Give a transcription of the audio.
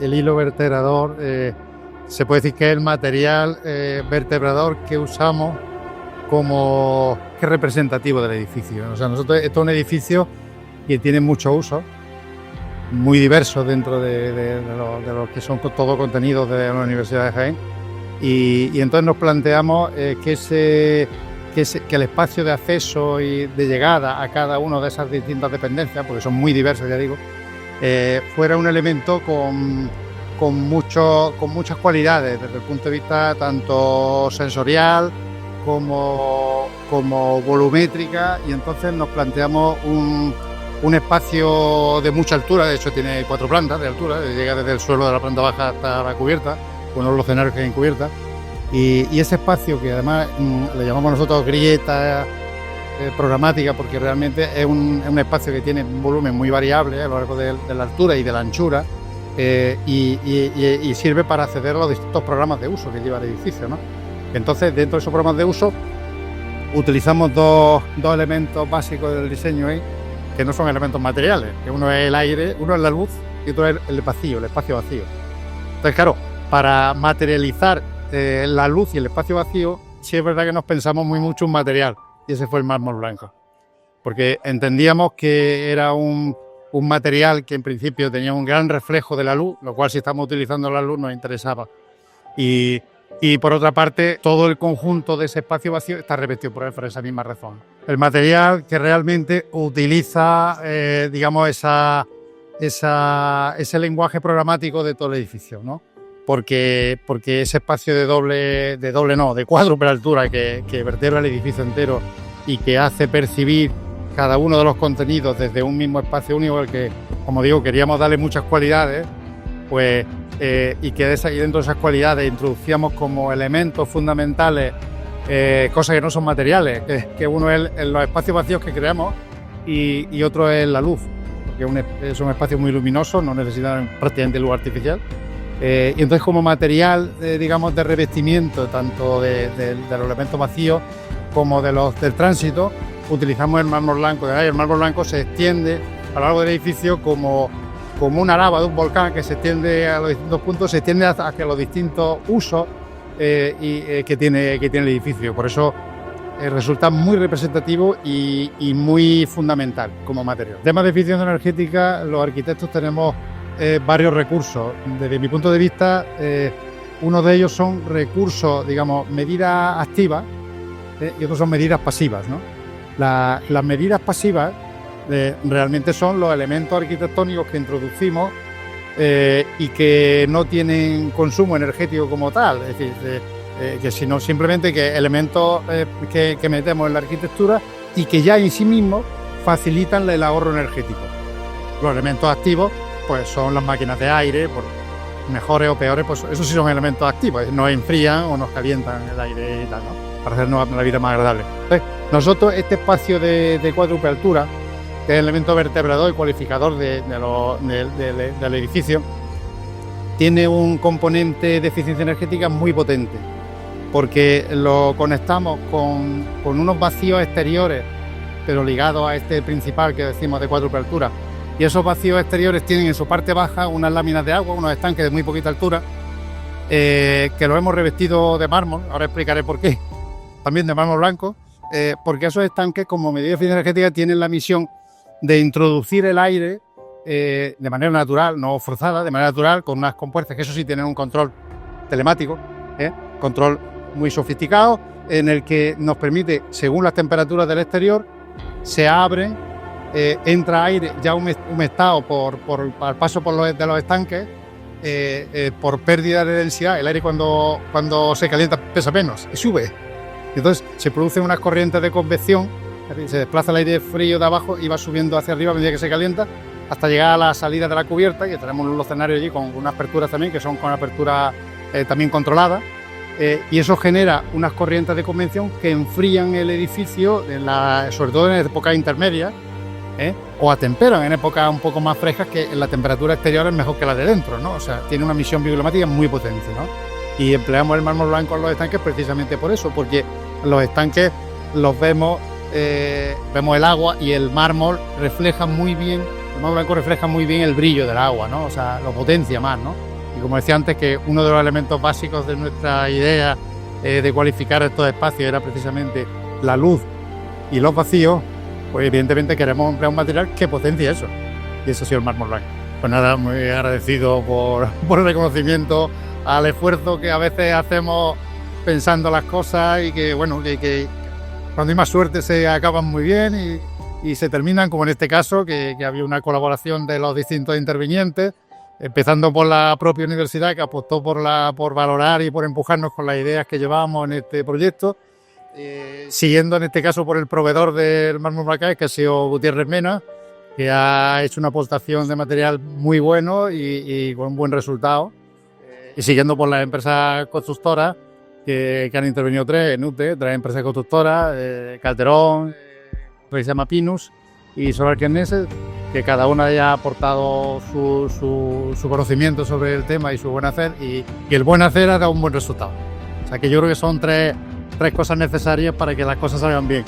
el hilo vertebrador se puede decir que es el material vertebrador que usamos como que es representativo del edificio. O sea, nosotros, esto es un edificio que tiene mucho uso, muy diversos dentro de lo que son todos contenidos de la Universidad de Jaén, y entonces nos planteamos que el espacio de acceso y de llegada a cada una de esas distintas dependencias, porque son muy diversas, ya digo, fuera un elemento con muchas cualidades desde el punto de vista tanto sensorial como volumétrica, y entonces nos planteamos un espacio de mucha altura. De hecho tiene 4 plantas de altura, llega desde el suelo de la planta baja hasta la cubierta, uno de los escenarios que hay en cubierta, y ese espacio que además le llamamos nosotros grieta programática, porque realmente es un espacio que tiene un volumen muy variable a lo largo de la altura y de la anchura, y sirve para acceder a los distintos programas de uso que lleva el edificio, ¿no? Entonces, dentro de esos programas de uso utilizamos dos elementos básicos del diseño que no son elementos materiales, que uno es el aire, uno es la luz y otro es el vacío, el espacio vacío. Entonces, claro, para materializar la luz y el espacio vacío, sí es verdad que nos pensamos muy mucho un material, y ese fue el mármol blanco, porque entendíamos que era un material que en principio tenía un gran reflejo de la luz, lo cual si estamos utilizando la luz nos interesaba. Y por otra parte, todo el conjunto de ese espacio vacío está revestido por él por esa misma razón. El material que realmente utiliza, digamos, ese lenguaje programático de todo el edificio, ¿no? Porque ese espacio de cuádruple altura que vertebra el edificio entero y que hace percibir cada uno de los contenidos desde un mismo espacio único, al que, como digo, queríamos darle muchas cualidades, pues, y que dentro de esas cualidades introducíamos como elementos fundamentales cosas que no son materiales, que uno es los espacios vacíos que creamos y otro es la luz, porque son espacios muy luminosos, no necesitan prácticamente luz artificial. Y entonces, como material, digamos, de revestimiento, tanto de los elementos vacíos como del tránsito, utilizamos el mármol blanco. El mármol blanco se extiende a lo largo del edificio como una lava de un volcán que se extiende a los distintos puntos, se extiende hacia los distintos usos que tiene el edificio. Por eso resulta muy representativo y muy fundamental como material. En temas de eficiencia energética, los arquitectos tenemos varios recursos. Desde mi punto de vista, uno de ellos son recursos, digamos, medidas activas, y otros son medidas pasivas, ¿no? Las medidas pasivas realmente son los elementos arquitectónicos que introducimos y que no tienen consumo energético como tal, es decir, que sino simplemente que elementos que metemos en la arquitectura y que ya en sí mismos facilitan el ahorro energético. Los elementos activos pues son las máquinas de aire, por mejores o peores, pues esos sí son elementos activos, nos enfrían o nos calientan el aire y tal, ¿no? Para hacernos la vida más agradable. Entonces, nosotros este espacio de cuádruple altura, que es el elemento vertebrador y cualificador del edificio, tiene un componente de eficiencia energética muy potente, porque lo conectamos con unos vacíos exteriores, pero ligados a este principal que decimos de cuádruple altura. Y esos vacíos exteriores tienen en su parte baja unas láminas de agua, unos estanques de muy poquita altura, que los hemos revestido de mármol. Ahora explicaré por qué. También de mármol blanco, porque esos estanques, como medida de eficiencia energética, tienen la misión de introducir el aire de manera natural, no forzada, de manera natural, con unas compuertas que eso sí tienen un control telemático, control muy sofisticado, en el que nos permite, según las temperaturas del exterior, se abren, entra aire ya humectado al paso de los estanques, por pérdida de densidad. El aire cuando se calienta pesa menos y sube. Entonces se producen unas corrientes de convección, se desplaza el aire frío de abajo y va subiendo hacia arriba a medida que se calienta, hasta llegar a la salida de la cubierta, y tenemos los escenarios allí con unas aperturas también, que son con apertura también controlada, y eso genera unas corrientes de convección que enfrían el edificio, sobre todo en épocas intermedias, o atemperan en épocas un poco más frescas, que la temperatura exterior es mejor que la de dentro, ¿no? O sea, tiene una misión bioclimática muy potente, ¿no? Y empleamos el mármol blanco en los estanques precisamente por eso, porque los estanques los vemos el agua, y el mármol refleja muy bien, el mármol blanco refleja muy bien el brillo del agua, ¿no? O sea, lo potencia más, ¿no? Y como decía antes, que uno de los elementos básicos de nuestra idea de cualificar estos espacios era precisamente la luz y los vacíos, pues evidentemente queremos emplear un material que potencie eso. Y eso ha sido el mármol blanco. Pues nada, muy agradecido por el reconocimiento al esfuerzo que a veces hacemos pensando las cosas y que, bueno, que cuando hay más suerte se acaban muy bien y se terminan, como en este caso, que había una colaboración de los distintos intervinientes, empezando por la propia universidad, que apostó por valorar y por empujarnos con las ideas que llevábamos en este proyecto, siguiendo en este caso por el proveedor del mármol Bacáez, que ha sido Gutiérrez Mena, que ha hecho una aportación de material muy bueno y con un buen resultado, y siguiendo por las empresas constructoras que han intervenido tres empresas constructoras, Calderón, que se llama Pinus, y Solar Kinesis, que cada una haya aportado su conocimiento sobre el tema y su buen hacer, y el buen hacer ha dado un buen resultado. O sea que yo creo que son tres cosas necesarias para que las cosas salgan bien.